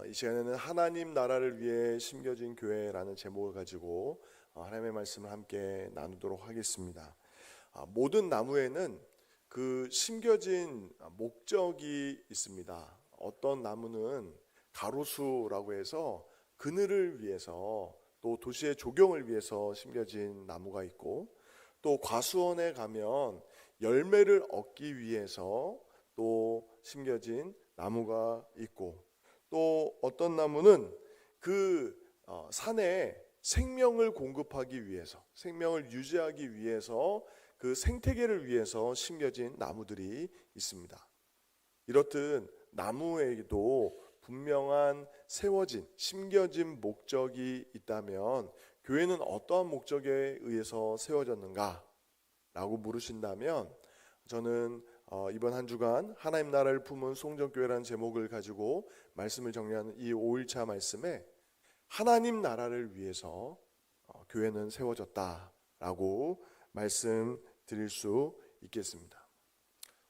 이 시간에는 하나님 나라를 위해 심겨진 교회라는 제목을 가지고 하나님의 말씀을 함께 나누도록 하겠습니다. 모든 나무에는 그 심겨진 목적이 있습니다. 어떤 나무는 가로수라고 해서 그늘을 위해서, 또 도시의 조경을 위해서 심겨진 나무가 있고, 또 과수원에 가면 열매를 얻기 위해서 또 심겨진 나무가 있고, 또 어떤 나무는 그 산에 생명을 공급하기 위해서, 생명을 유지하기 위해서, 그 생태계를 위해서 심겨진 나무들이 있습니다. 이렇듯 나무에게도 분명한 세워진, 심겨진 목적이 있다면 교회는 어떠한 목적에 의해서 세워졌는가? 라고 물으신다면, 저는 이번 한 주간 하나님 나라를 품은 송정교회라는 제목을 가지고 말씀을 정리하는 이 5일차 말씀에 하나님 나라를 위해서 교회는 세워졌다라고 말씀드릴 수 있겠습니다.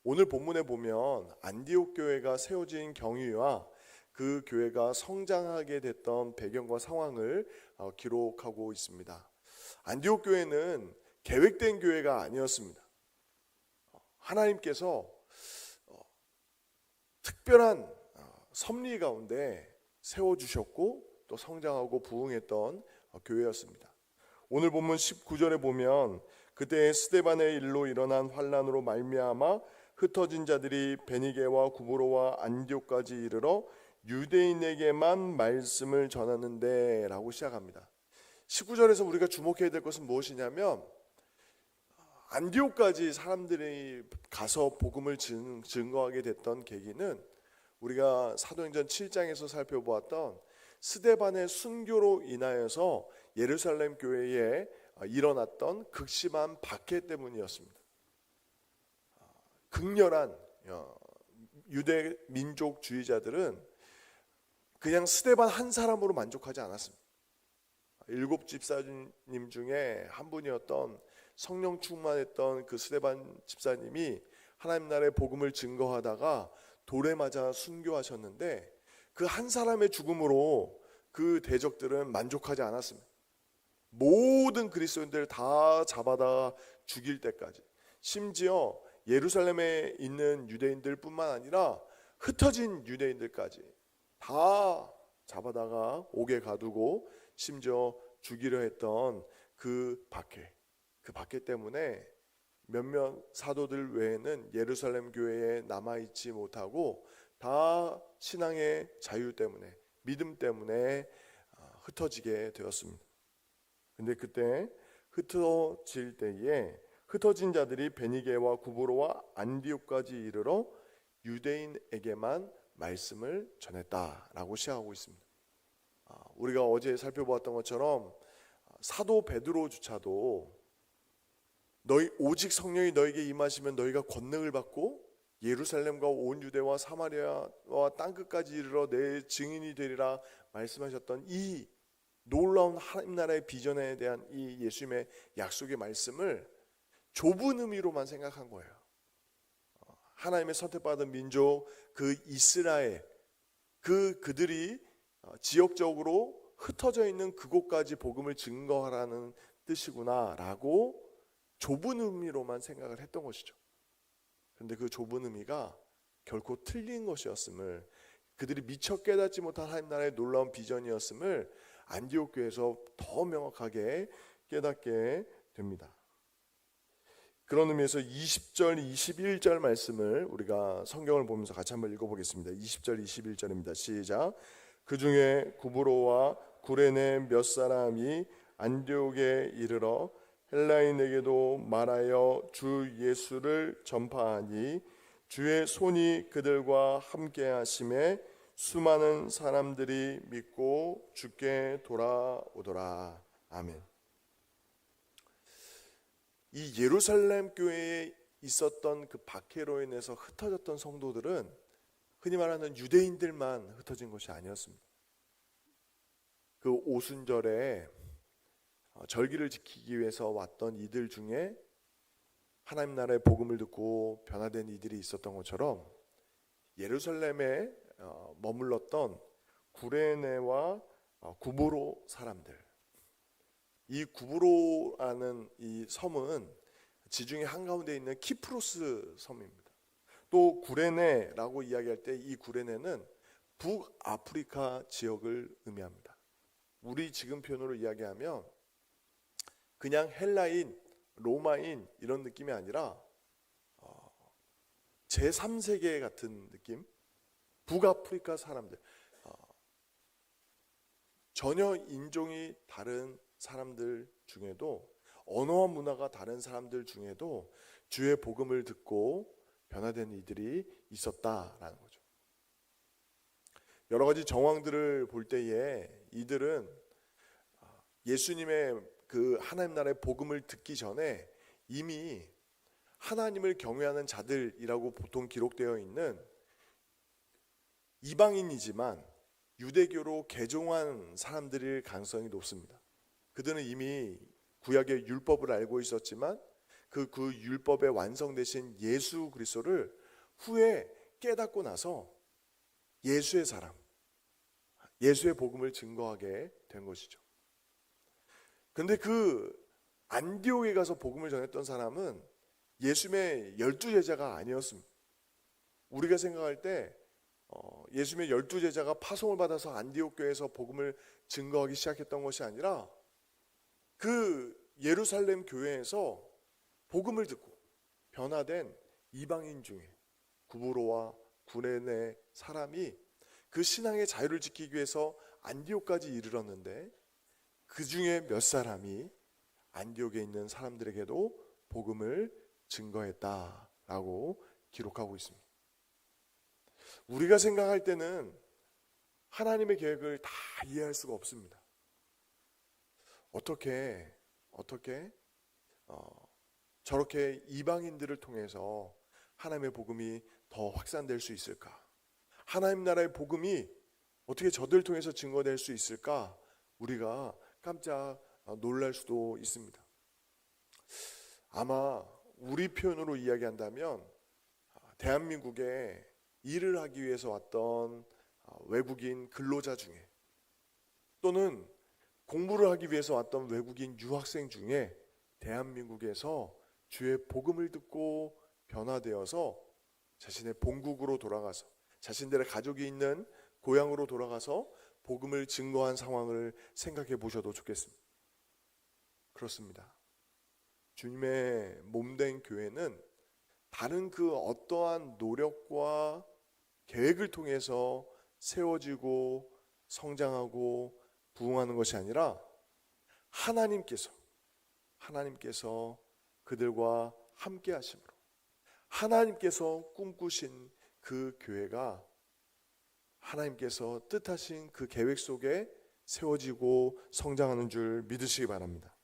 오늘 본문에 보면 안디옥 교회가 세워진 경위와 그 교회가 성장하게 됐던 배경과 상황을 기록하고 있습니다. 안디옥 교회는 계획된 교회가 아니었습니다. 하나님께서 특별한 섭리 가운데 세워주셨고 또 성장하고 부흥했던 교회였습니다. 오늘 본문 19절에 보면 그때 스데반의 일로 일어난 환난으로 말미암아 흩어진 자들이 베니게와 구브로와 안디옥까지 이르러 유대인에게만 말씀을 전하는데 라고 시작합니다. 19절에서 우리가 주목해야 될 것은 무엇이냐면, 안디옥까지 사람들이 가서 복음을 증거하게 됐던 계기는 우리가 사도행전 7장에서 살펴보았던 스데반의 순교로 인하여서 예루살렘 교회에 일어났던 극심한 박해 때문이었습니다. 극렬한 유대 민족주의자들은 그냥 스데반 한 사람으로 만족하지 않았습니다. 7 집사님 중에 한 분이었던 성령 충만했던 그 스데반 집사님이 하나님 나라의 복음을 증거하다가 돌에 맞아 순교하셨는데, 그 한 사람의 죽음으로 그 대적들은 만족하지 않았습니다. 모든 그리스도인들 다 잡아다 죽일 때까지, 심지어 예루살렘에 있는 유대인들 뿐만 아니라 흩어진 유대인들까지 다 잡아다가 옥에 가두고 심지어 죽이려 했던 그 박해 때문에 몇몇 사도들 외에는 예루살렘 교회에 남아있지 못하고 다 신앙의 자유 때문에, 믿음 때문에 흩어지게 되었습니다. 근데 그때 흩어질 때에 흩어진 자들이 베니게와 구브로와 안디옥까지 이르러 유대인에게만 말씀을 전했다라고 시작하고 있습니다. 우리가 어제 살펴보았던 것처럼 사도 베드로조차도 너희 오직 성령이 너에게 임하시면 너희가 권능을 받고 예루살렘과 온 유대와 사마리아와 땅끝까지 이르러 내 증인이 되리라 말씀하셨던 이 놀라운 하나님 나라의 비전에 대한 이 예수님의 약속의 말씀을 좁은 의미로만 생각한 거예요. 하나님의 선택받은 민족 그 이스라엘, 그들이 지역적으로 흩어져 있는 그곳까지 복음을 증거하라는 뜻이구나 라고 좁은 의미로만 생각을 했던 것이죠. 그런데 그 좁은 의미가 결코 틀린 것이었음을, 그들이 미처 깨닫지 못한 하나님 나라의 놀라운 비전이었음을 안디옥 교회에서 더 명확하게 깨닫게 됩니다. 그런 의미에서 20절, 21절 말씀을 우리가 성경을 보면서 같이 한번 읽어보겠습니다. 20절, 21절입니다. 시작. 그 중에 구브로와 구레네 몇 사람이 안디옥에 이르러 헬라인에게도 말하여 주 예수를 전파하니 주의 손이 그들과 함께 하심에 수많은 사람들이 믿고 주께 돌아오더라. 아멘. 이 예루살렘 교회에 있었던 그 박해로 인해서 흩어졌던 성도들은 흔히 말하는 유대인들만 흩어진 것이 아니었습니다. 그 오순절에 절기를 지키기 위해서 왔던 이들 중에 하나님 나라의 복음을 듣고 변화된 이들이 있었던 것처럼 예루살렘에 머물렀던 구레네와 구보로 사람들. 이 구보로라는 이 섬은 지중해 한가운데 있는 키프로스 섬입니다. 또 구레네라고 이야기할 때 이 구레네는 북아프리카 지역을 의미합니다. 우리 지금 표현으로 이야기하면 그냥 헬라인, 로마인 이런 느낌이 아니라 제3세계 같은 느낌. 북아프리카 사람들, 전혀 인종이 다른 사람들 중에도, 언어와 문화가 다른 사람들 중에도 주의 복음을 듣고 변화된 이들이 있었다라는 거죠. 여러 가지 정황들을 볼 때에 이들은 예수님의 그 하나님 나라의 복음을 듣기 전에 이미 하나님을 경외하는 자들이라고 보통 기록되어 있는 이방인이지만 유대교로 개종한 사람들일 가능성이 높습니다. 그들은 이미 구약의 율법을 알고 있었지만 그 율법의 완성되신 예수 그리스도를 후에 깨닫고 나서 예수의 사람, 예수의 복음을 증거하게 된 것이죠. 그런데 그 안디옥에 가서 복음을 전했던 사람은 예수님의 12제자가 아니었습니다. 우리가 생각할 때 예수님의 12제자가 파송을 받아서 안디옥 교회에서 복음을 증거하기 시작했던 것이 아니라 그 예루살렘 교회에서 복음을 듣고 변화된 이방인 중에 구브로와 구레네 사람이 그 신앙의 자유를 지키기 위해서 안디옥까지 이르렀는데 그 중에 몇 사람이 안디옥에 있는 사람들에게도 복음을 증거했다라고 기록하고 있습니다. 우리가 생각할 때는 하나님의 계획을 다 이해할 수가 없습니다. 어떻게 저렇게 이방인들을 통해서 하나님의 복음이 더 확산될 수 있을까? 하나님 나라의 복음이 어떻게 저들 통해서 증거될 수 있을까? 우리가 깜짝 놀랄 수도 있습니다. 아마 우리 표현으로 이야기한다면 대한민국에 일을 하기 위해서 왔던 외국인 근로자 중에 또는 공부를 하기 위해서 왔던 외국인 유학생 중에 대한민국에서 주의 복음을 듣고 변화되어서 자신의 본국으로 돌아가서 자신들의 가족이 있는 고향으로 돌아가서 복음을 증거한 상황을 생각해 보셔도 좋겠습니다. 그렇습니다. 주님의 몸된 교회는 다른 그 어떠한 노력과 계획을 통해서 세워지고 성장하고 부흥하는 것이 아니라 하나님께서 그들과 함께 하심으로 하나님께서 꿈꾸신 그 교회가 하나님께서 뜻하신 그 계획 속에 세워지고 성장하는 줄 믿으시기 바랍니다.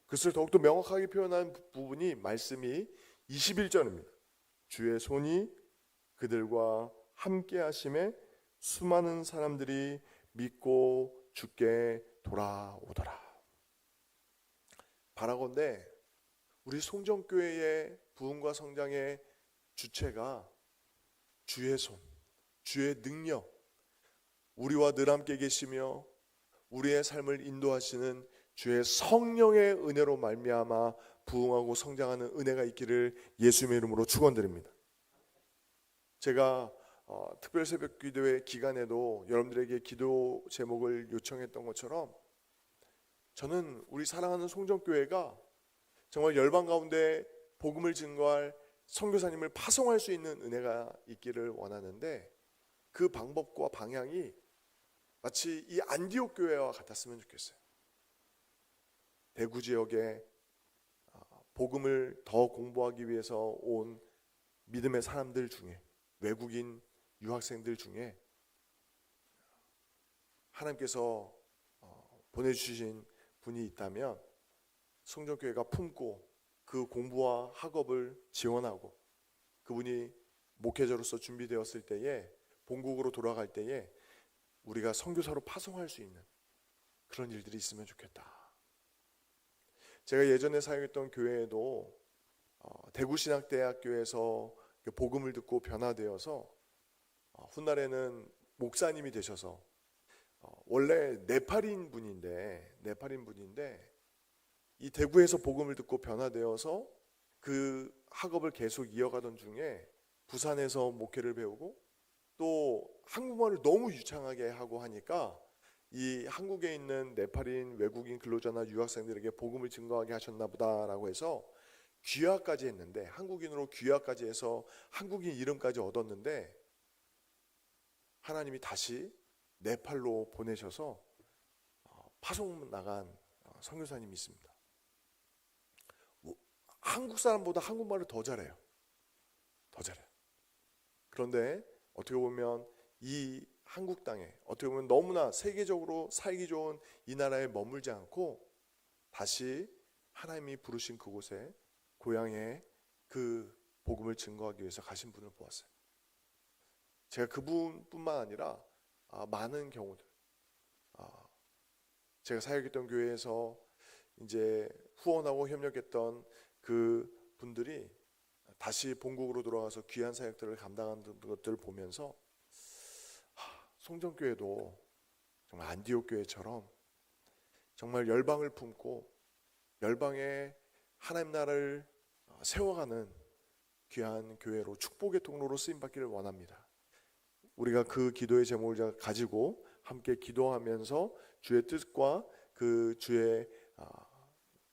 그것을 더욱더 명확하게 표현한 부분이 말씀이 21절입니다. 주의 손이 그들과 함께 하심에 수많은 사람들이 믿고 주께 돌아오더라. 바라건대 우리 송정교회의 부흥과 성장의 주체가 주의 손, 주의 능력, 우리와 늘 함께 계시며 우리의 삶을 인도하시는 주의 성령의 은혜로 말미암아 부흥하고 성장하는 은혜가 있기를 예수님의 이름으로 축원드립니다. 제가 특별 새벽 기도회 기간에도 여러분들에게 기도 제목을 요청했던 것처럼 저는 우리 사랑하는 송정교회가 정말 열방 가운데 복음을 증거할 선교사님을 파송할 수 있는 은혜가 있기를 원하는데 그 방법과 방향이 마치 이 안디옥 교회와 같았으면 좋겠어요. 대구 지역에 복음을 더 공부하기 위해서 온 믿음의 사람들 중에 외국인 유학생들 중에 하나님께서 보내주신 분이 있다면 송정교회가 품고 그 공부와 학업을 지원하고 그분이 목회자로서 준비되었을 때에 본국으로 돌아갈 때에 우리가 선교사로 파송할 수 있는 그런 일들이 있으면 좋겠다. 제가 예전에 사역했던 교회에도 대구신학대학교에서 복음을 듣고 변화되어서 훗날에는 목사님이 되셔서 원래 네팔인 분인데 이 대구에서 복음을 듣고 변화되어서 그 학업을 계속 이어가던 중에 부산에서 목회를 배우고 또 한국말을 너무 유창하게 하고 하니까 이 한국에 있는 네팔인 외국인 근로자나 유학생들에게 복음을 증거하게 하셨나 보다라고 해서 귀화까지 했는데, 한국인으로 귀화까지 해서 한국인 이름까지 얻었는데 하나님이 다시 네팔로 보내셔서 파송 나간 선교사님이 있습니다. 한국 사람보다 한국말을 더 잘해요. 그런데 어떻게 보면 이 한국 땅에 어떻게 보면 너무나 세계적으로 살기 좋은 이 나라에 머물지 않고 다시 하나님이 부르신 그곳에 고향에 그 복음을 증거하기 위해서 가신 분을 보았어요. 제가 그분뿐만 아니라 많은 경우들, 제가 사역했던 교회에서 이제 후원하고 협력했던 그 분들이 다시 본국으로 돌아가서 귀한 사역들을 감당하는 것들을 보면서 송정교회도 정말 안디옥 교회처럼 정말 열방을 품고 열방에 하나님 나라를 세워가는 귀한 교회로, 축복의 통로로 쓰임받기를 원합니다. 우리가 그 기도의 제목을 가지고 함께 기도하면서 주의 뜻과 그 주의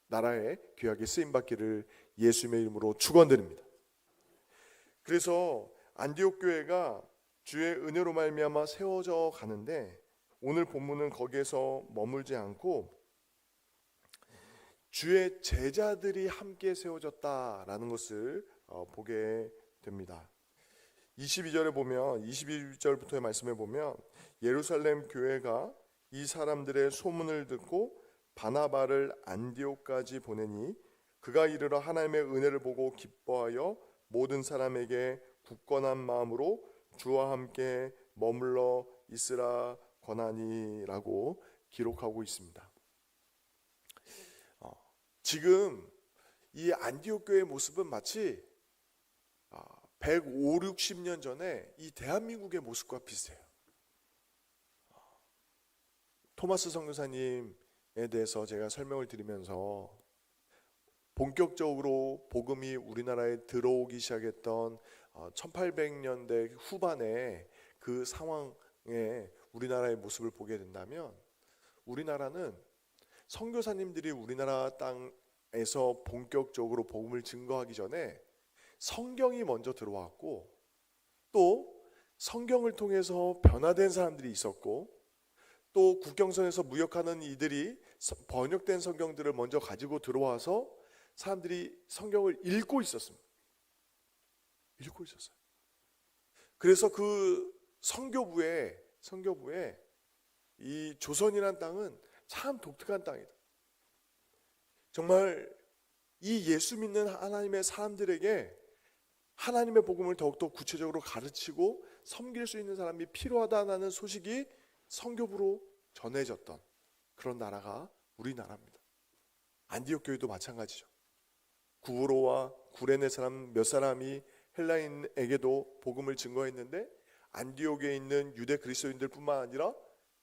나라에 귀하게 쓰임받기를 예수님의 이름으로 축원드립니다. 그래서 안디옥 교회가 주의 은혜로 말미암아 세워져 가는데, 오늘 본문은 거기에서 머물지 않고 주의 제자들이 함께 세워졌다라는 것을 보게 됩니다. 22절에 보면, 22절부터의 말씀에 보면 예루살렘 교회가 이 사람들의 소문을 듣고 바나바를 안디옥까지 보내니 그가 이르러 하나님의 은혜를 보고 기뻐하여 모든 사람에게 굳건한 마음으로 주와 함께 머물러 있으라 권하니라고 기록하고 있습니다. 지금 이 안디옥 교회의 모습은 마치 150, 60년 전에 이 대한민국의 모습과 비슷해요. 토마스 선교사님에 대해서 제가 설명을 드리면서 본격적으로 복음이 우리나라에 들어오기 시작했던 1800년대 후반에 그 상황에 우리나라의 모습을 보게 된다면, 우리나라는 선교사님들이 우리나라 땅에서 본격적으로 복음을 증거하기 전에 성경이 먼저 들어왔고, 또 성경을 통해서 변화된 사람들이 있었고, 또 국경선에서 무역하는 이들이 번역된 성경들을 먼저 가지고 들어와서 사람들이 성경을 읽고 있었습니다. 그래서 그 선교부에 이 조선이라는 땅은 참 독특한 땅이다. 정말 이 예수 믿는 하나님의 사람들에게 하나님의 복음을 더욱더 구체적으로 가르치고 섬길 수 있는 사람이 필요하다는 소식이 선교부로 전해졌던 그런 나라가 우리나라입니다. 안디옥 교회도 마찬가지죠. 구브로와 구레네 사람 몇 사람이 헬라인에게도 복음을 증거했는데, 안디옥에 있는 유대 그리스도인들 뿐만 아니라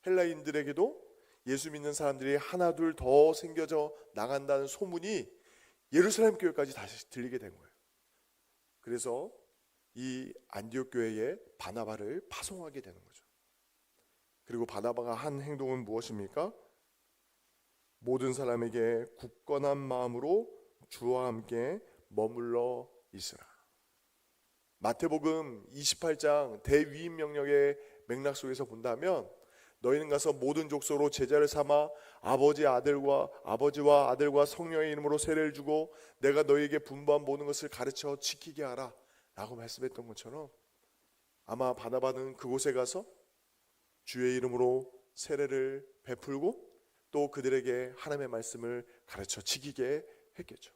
헬라인들에게도 예수 믿는 사람들이 하나 둘 더 생겨져 나간다는 소문이 예루살렘 교회까지 다시 들리게 된 거예요. 그래서 이 안디옥 교회에 바나바를 파송하게 되는 거죠. 그리고 바나바가 한 행동은 무엇입니까? 모든 사람에게 굳건한 마음으로 주와 함께 머물러 있으라. 마태복음 28장 대위임 명령의 맥락 속에서 본다면, 너희는 가서 모든 족속으로 제자를 삼아 아버지와 아들과 성령의 이름으로 세례를 주고 내가 너희에게 분부한 모든 것을 가르쳐 지키게 하라 라고 말씀했던 것처럼, 아마 바나바는 그곳에 가서 주의 이름으로 세례를 베풀고 또 그들에게 하나님의 말씀을 가르쳐 지키게 했겠죠.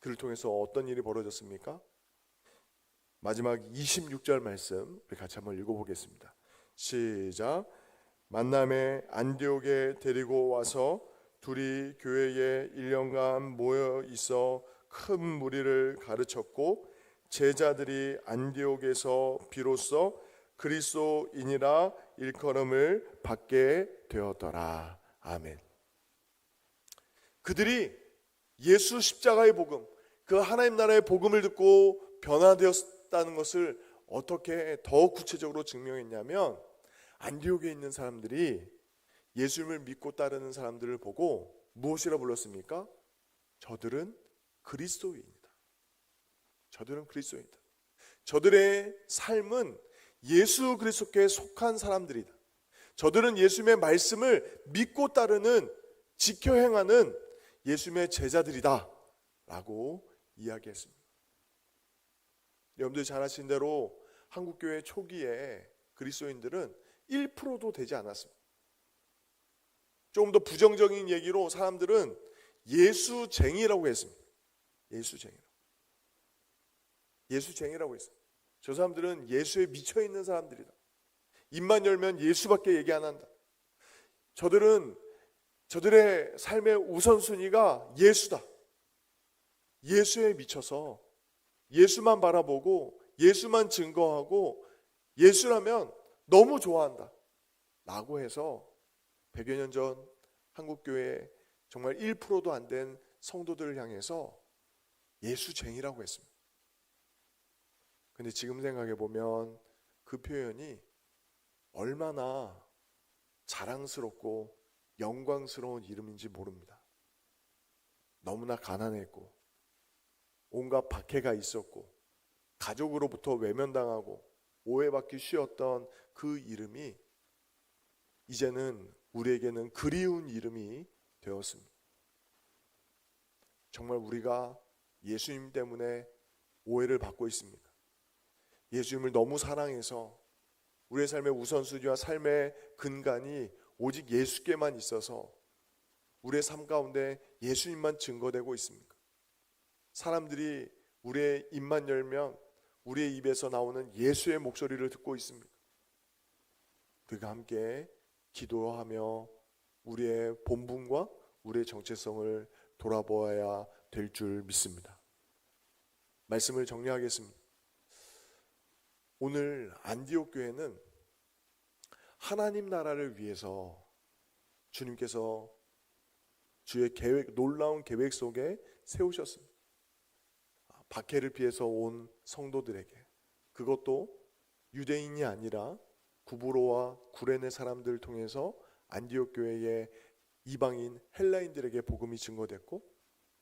그를 통해서 어떤 일이 벌어졌습니까? 마지막 26절 말씀 우리 같이 한번 읽어보겠습니다. 시작. 만남에 안디옥에 데리고 와서 둘이 교회에 1년간 모여 있어 큰 무리를 가르쳤고, 제자들이 안디옥에서 비로소 그리스도인이라 일컬음을 받게 되었더라. 아멘. 그들이 예수 십자가의 복음, 그 하나님 나라의 복음을 듣고 변화되었다는 것을 어떻게 더 구체적으로 증명했냐면, 안디옥에 있는 사람들이 예수님을 믿고 따르는 사람들을 보고 무엇이라 불렀습니까? 저들은 그리스도인이다. 저들은 그리스도인이다. 저들의 삶은 예수 그리스도께 속한 사람들이다. 저들은 예수님의 말씀을 믿고 따르는, 지켜 행하는 예수님의 제자들이다 라고 이야기했습니다. 여러분들 잘 아시는 대로 한국교회 초기에 그리스도인들은 1%도 되지 않았습니다. 조금 더 부정적인 얘기로 사람들은 예수쟁이라고 했습니다. 예수쟁이라고 했습니다. 저 사람들은 예수에 미쳐있는 사람들이다. 입만 열면 예수밖에 얘기 안 한다. 저들의 삶의 우선순위가 예수다. 예수에 미쳐서 예수만 바라보고 예수만 증거하고 예수라면 너무 좋아한다 라고 해서 100여 년 전 한국교회 정말 1%도 안 된 성도들을 향해서 예수쟁이라고 했습니다. 근데 지금 생각해 보면 그 표현이 얼마나 자랑스럽고 영광스러운 이름인지 모릅니다. 너무나 가난했고 온갖 박해가 있었고 가족으로부터 외면당하고 오해받기 쉬웠던 그 이름이 이제는 우리에게는 그리운 이름이 되었습니다. 정말 우리가 예수님 때문에 오해를 받고 있습니다. 예수님을 너무 사랑해서 우리의 삶의 우선순위와 삶의 근간이 오직 예수께만 있어서 우리의 삶 가운데 예수님만 증거되고 있습니까? 사람들이 우리의 입만 열면 우리의 입에서 나오는 예수의 목소리를 듣고 있습니까? 우리가 함께 기도하며 우리의 본분과 우리의 정체성을 돌아보아야 될 줄 믿습니다. 말씀을 정리하겠습니다. 오늘 안디옥 교회는 하나님 나라를 위해서 주님께서 주의 계획, 놀라운 계획 속에 세우셨습니다. 박해를 피해서 온 성도들에게, 그것도 유대인이 아니라 구브로와 구레네 사람들을 통해서 안디옥 교회의 이방인 헬라인들에게 복음이 증거됐고,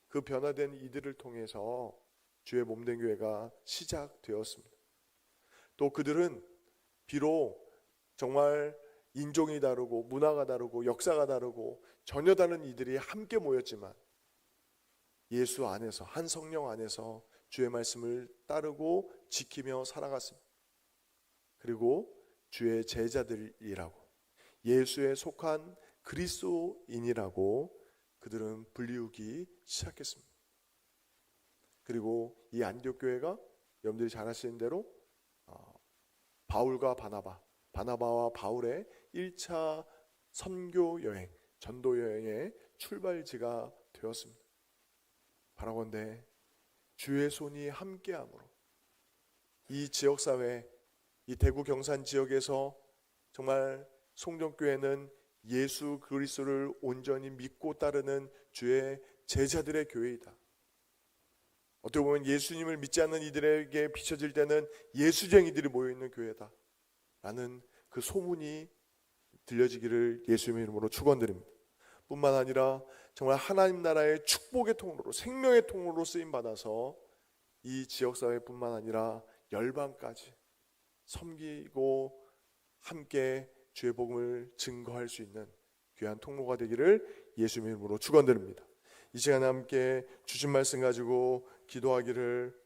그 변화된 이들을 통해서 주의 몸된 교회가 시작되었습니다. 또 그들은 비록 정말 인종이 다르고 문화가 다르고 역사가 다르고 전혀 다른 이들이 함께 모였지만 예수 안에서, 한 성령 안에서 주의 말씀을 따르고 지키며 살아갔습니다. 그리고 주의 제자들이라고, 예수에 속한 그리스도인이라고 그들은 불리우기 시작했습니다. 그리고 이 안디옥 교회가 여러분들이 잘 아시는 대로 바울과 바나바와 바울의 1차 선교 여행, 전도 여행의 출발지가 되었습니다. 바라건대 주의 손이 함께함으로 이 지역사회, 이 대구 경산 지역에서 정말 송정교회는 예수 그리스도를 온전히 믿고 따르는 주의 제자들의 교회이다. 어떻게 보면 예수님을 믿지 않는 이들에게 비춰질 때는 예수쟁이들이 모여있는 교회다 라는 그 소문이 들려지기를 예수님의 이름으로 축원드립니다. 뿐만 아니라 정말 하나님 나라의 축복의 통로로, 생명의 통로로 쓰임받아서 이 지역사회뿐만 아니라 열방까지 섬기고 함께 주의 복음을 증거할 수 있는 귀한 통로가 되기를 예수님의 이름으로 축원드립니다. 이 시간에 함께 주신 말씀 가지고 기도하기를